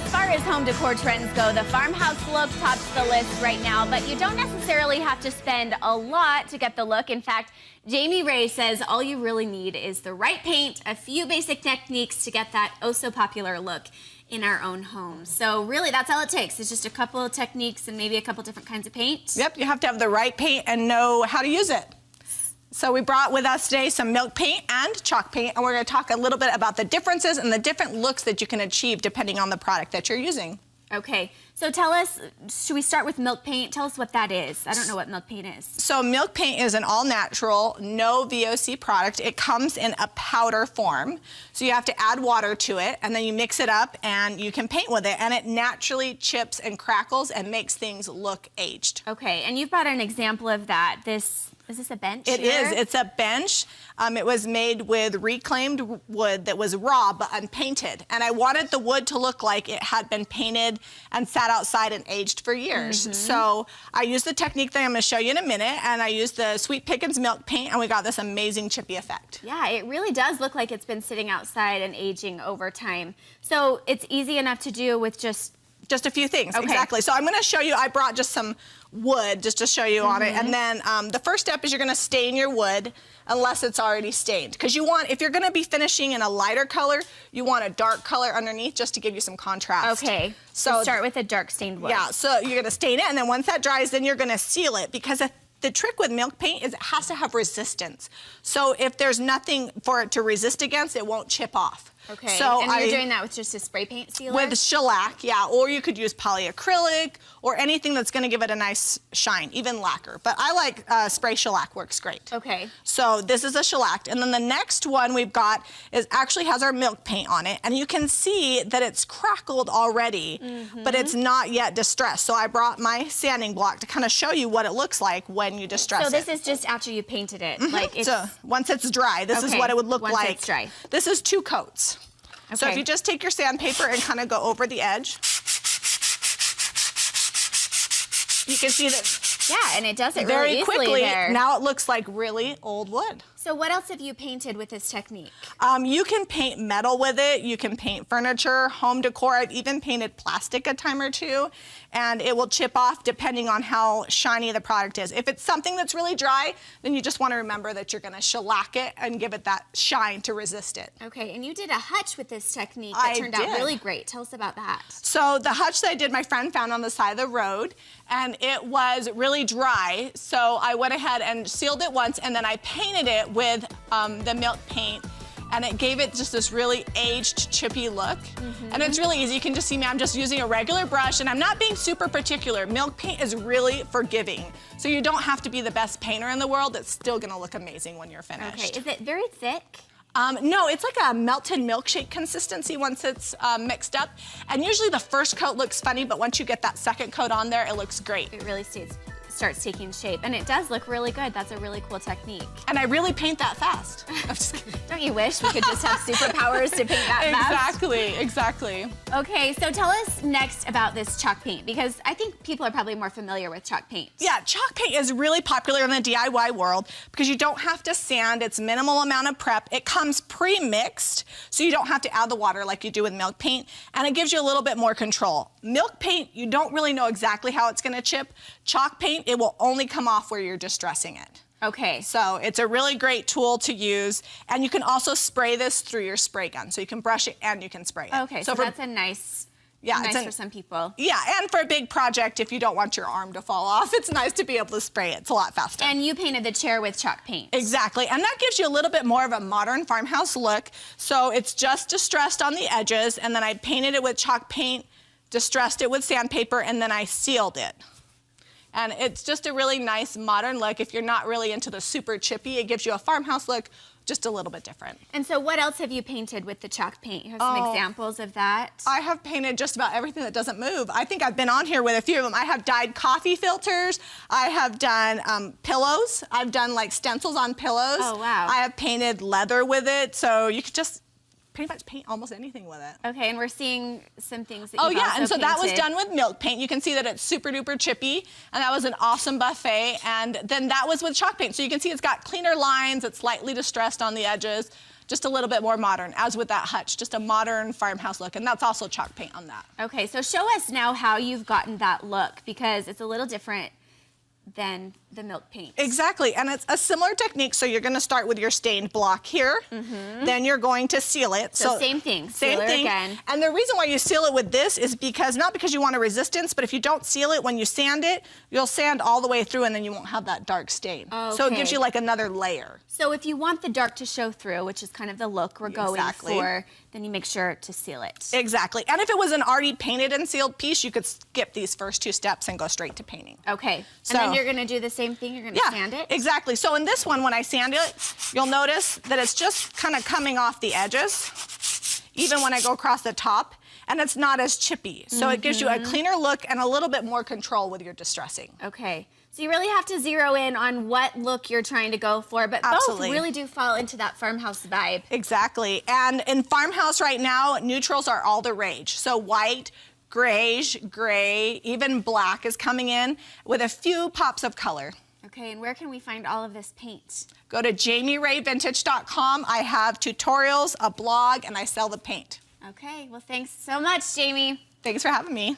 As far as home decor trends go, the farmhouse look tops the list right now, but you don't necessarily have to spend a lot to get the look. In fact, Jami Ray says all you really need is the right paint, a few basic techniques to get that oh-so-popular look in our own home. So really, that's all it takes. It's just a couple of techniques and maybe a couple different kinds of paint. Yep, you have to have the right paint and know how to use it. So we brought with us today some milk paint and chalk paint, and we're going to talk a little bit about the differences and the different looks that you can achieve depending on the product that you're using. Okay, so tell us, should we start with milk paint? Tell us what that is. I don't know what milk paint is. So milk paint is an all-natural, no VOC product. It comes in a powder form. So you have to add water to it, and then you mix it up, and you can paint with it, and it naturally chips and crackles and makes things look aged. Okay, and you've brought an example of that. Is this a bench? It is. It's a bench. It was made with reclaimed wood that was raw but unpainted. And I wanted the wood to look like it had been painted and sat outside and aged for years. So I used the technique that I'm going to show you in a minute, and I used the Sweet Pickins milk paint, and we got this amazing chippy effect. Yeah, it really does look like it's been sitting outside and aging over time. So it's easy enough to do with just a few things, okay. Exactly. So I'm going to show you, I brought just some wood just to show you on it. And then the first step is you're going to stain your wood unless it's already stained. Because you want, if you're going to be finishing in a lighter color, you want a dark color underneath just to give you some contrast. Okay, so start with a dark stained wood. Yeah, so you're going to stain it, and then once that dries, then you're going to seal it, because the trick with milk paint is it has to have resistance. So if there's nothing for it to resist against, it won't chip off. Okay, so and you're doing that with just a spray paint sealer? With shellac, yeah, or you could use polyacrylic or anything that's going to give it a nice shine, even lacquer. But I like spray shellac, works great. Okay. So this is a shellac, and then the next one we've got is actually has our milk paint on it, and you can see that it's crackled already, but it's not yet distressed. So I brought my sanding block to kind of show you what it looks like when you distress it. So this is just after you painted it? Like it's... So once it's dry, this is what it would look like. Once it's dry. This is 2 coats. Okay. So if you just take your sandpaper and kind of go over the edge, you can see that. Yeah, and it does it very really easily quickly. There. Now it looks like really old wood. So what else have you painted with this technique? You can paint metal with it. You can paint furniture, home decor. I've even painted plastic a time or two, and it will chip off depending on how shiny the product is. If it's something that's really dry, then you just want to remember that you're going to shellac it and give it that shine to resist it. Okay, and you did a hutch with this technique that turned out really great. Tell us about that. So the hutch that I did, my friend found on the side of the road, and it was really dry. So I went ahead and sealed it once, and then I painted it with the milk paint, and it gave it just this really aged, chippy look. And it's really easy. You can just see me, I'm just using a regular brush, and I'm not being super particular. Milk paint is really forgiving. So you don't have to be the best painter in the world. It's still gonna look amazing when you're finished. Okay, is it very thick? No, it's like a melted milkshake consistency once it's mixed up. And usually the first coat looks funny, but once you get that second coat on there, it looks great. It really starts taking shape, and it does look really good. That's a really cool technique. And I really paint that fast. I'm just kidding. Don't you wish we could just have superpowers to paint that fast? Exactly. Okay, so tell us next about this chalk paint, because I think people are probably more familiar with chalk paint. Yeah, chalk paint is really popular in the DIY world because you don't have to sand. It's minimal amount of prep. It comes pre-mixed, so you don't have to add the water like you do with milk paint, and it gives you a little bit more control. Milk paint, you don't really know exactly how it's gonna chip. Chalk paint, it will only come off where you're distressing it. Okay. So it's a really great tool to use, and you can also spray this through your spray gun. So you can brush it and you can spray it. Okay, so that's a nice for some people. Yeah, and for a big project, if you don't want your arm to fall off, it's nice to be able to spray it. It's a lot faster. And you painted the chair with chalk paint. Exactly, and that gives you a little bit more of a modern farmhouse look. So it's just distressed on the edges, and then I painted it with chalk paint, distressed it with sandpaper, and then I sealed it. And it's just a really nice modern look. If you're not really into the super chippy, it gives you a farmhouse look, just a little bit different. And so what else have you painted with the chalk paint? You have some examples of that? I have painted just about everything that doesn't move. I think I've been on here with a few of them. I have dyed coffee filters. I have done pillows. I've done like stencils on pillows. Oh, wow. I have painted leather with it. So you could just pretty much paint almost anything with it. Okay, and we're seeing some things that you've Oh yeah, also and so that was painted. done with milk paint. You can see that it's super duper chippy, and that was an awesome buffet. And then that was with chalk paint. So you can see it's got cleaner lines, it's slightly distressed on the edges. just a little bit more modern, as with that hutch, just a modern farmhouse look, and that's also chalk paint on that. Okay, so show us now how you've gotten that look, because it's a little different than the milk paint. Exactly, and it's a similar technique. So you're going to start with your stained block here, then you're going to seal it. So same thing, same thing. Again. And the reason why you seal it with this is because, not because you want a resistance, but if you don't seal it, when you sand it, you'll sand all the way through and then you won't have that dark stain. Okay. So it gives you like another layer. So if you want the dark to show through, which is kind of the look we're going for, then you make sure to seal it. Exactly. And if it was an already painted and sealed piece, you could skip these first 2 steps and go straight to painting. Okay. So, and then you're going to do the same thing? You're going to sand it? Exactly. So in this one, when I sand it, you'll notice that it's just kind of coming off the edges, even when I go across the top, and it's not as chippy. So it gives you a cleaner look and a little bit more control with your distressing. Okay. So you really have to zero in on what look you're trying to go for, but both really do fall into that farmhouse vibe. Exactly. And in farmhouse right now, neutrals are all the rage. So white, grayish, gray, even black is coming in with a few pops of color. Okay, and where can we find all of this paint? Go to JamiRayVintage.com. I have tutorials, a blog, and I sell the paint. Okay, well, thanks so much, Jami. Thanks for having me.